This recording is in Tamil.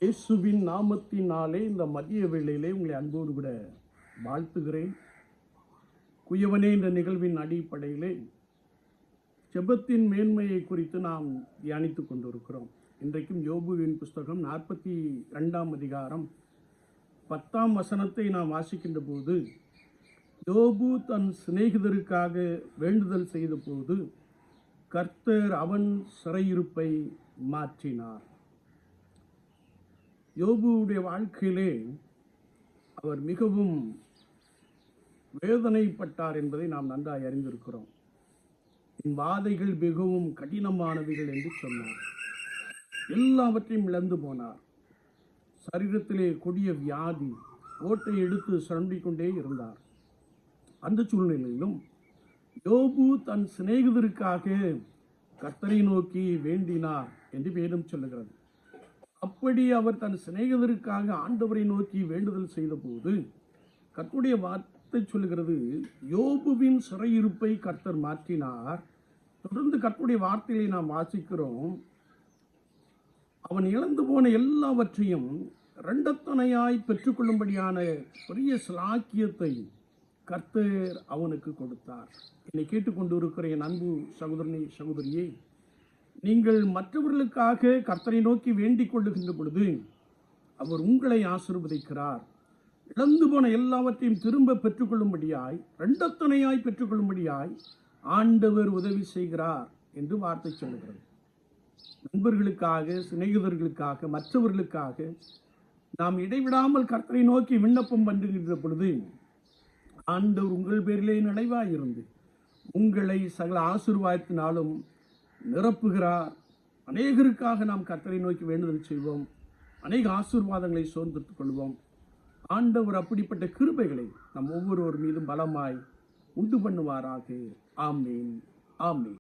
இயேசுவின் நாமத்தினாலே இந்த மதிய வேளையிலே உங்களை அன்போடு கூட வாழ்த்துகிறேன். குயவனே என்ற நிகழ்வின் அடிப்படையிலே ஜெபத்தின் மேன்மையை குறித்து நாம் தியானித்துக் கொண்டிருக்கிறோம். இன்றைக்கும் யோபுவின் புஸ்தகம் 42ஆம் அதிகாரம் 10ஆம் வசனத்தை நாம் வாசிக்கின்ற போது, யோபு தன் சிநேகிதருக்காக வேண்டுதல் செய்த போது கர்த்தர் அவன் சிறையிருப்பை மாற்றினார். யோபுவுடைய வாழ்க்கையிலே அவர் மிகவும் வேதனைப்பட்டார் என்பதை நாம் நன்றாய் அறிந்திருக்கிறோம். என் வாதைகள் மிகவும் கடினமானவைகள் என்று சொன்னார். எல்லாவற்றையும் இழந்து போனார். சரீரத்திலே கொடிய வியாதி, ஓட்டை எடுத்து சுரண்டிக் கொண்டே இருந்தார். அந்த சூழ்நிலையிலும் யோபு தன் சிநேகிதருக்காக கர்த்தரை நோக்கி வேண்டினார் என்று வேதம் சொல்லுகிறது. அப்படி அவர் தன் சிநேகிதருக்காக ஆண்டவரை நோக்கி வேண்டுதல் செய்த போது கர்த்தருடைய வார்த்தை சொல்லுகிறது, யோபுவின் சிறையிருப்பை கர்த்தர் மாற்றினார். தொடர்ந்து கர்த்தருடைய வார்த்தையை நாம் வாசிக்கிறோம். அவன் இழந்து போன எல்லாவற்றையும் இரண்டத்தனையாய் பெற்றுக்கொள்ளும்படியான பெரிய சிலாக்கியத்தை கர்த்தர் அவனுக்கு கொடுத்தார். என்னை கேட்டுக்கொண்டு இருக்கிற என் அன்பு சகோதரனே, சகோதரியே, நீங்கள் மற்றவர்களுக்காக கர்த்தரை நோக்கி வேண்டிக் கொள்ளுகின்ற பொழுது அவர் உங்களை ஆசீர்வதிக்கிறார். இழந்து போன எல்லாவற்றையும் திரும்ப பெற்றுக்கொள்ளும்படியாய், இரண்டத்தனையாய் பெற்றுக்கொள்ளும்படியாய் ஆண்டவர் உதவி செய்கிறார் என்று வார்த்தை சொல்லுகிறது. நண்பர்களுக்காக, சிநேகிதர்களுக்காக, மற்றவர்களுக்காக நாம் இடைவிடாமல் கர்த்தரை நோக்கி விண்ணப்பம் பண்ணுகின்ற பொழுது ஆண்டவர் உங்கள் பேரிலே நினைவாயிருந்து உங்களை சகல ஆசீர்வாதத்தினாலும் நிரப்புகிறார். அநேகருக்காக நாம் கர்த்தரை நோக்கி வேண்டுதல் செய்வோம். அநேக ஆசீர்வாதங்களை சோர்ந்தெடுத்துக் கொள்வோம். ஆண்டவர் அப்படிப்பட்ட கிருபைகளை நம் ஒவ்வொருவர் மீதும் பலமாய் உண்டு பண்ணுவாராக. ஆமீன், ஆமீன்.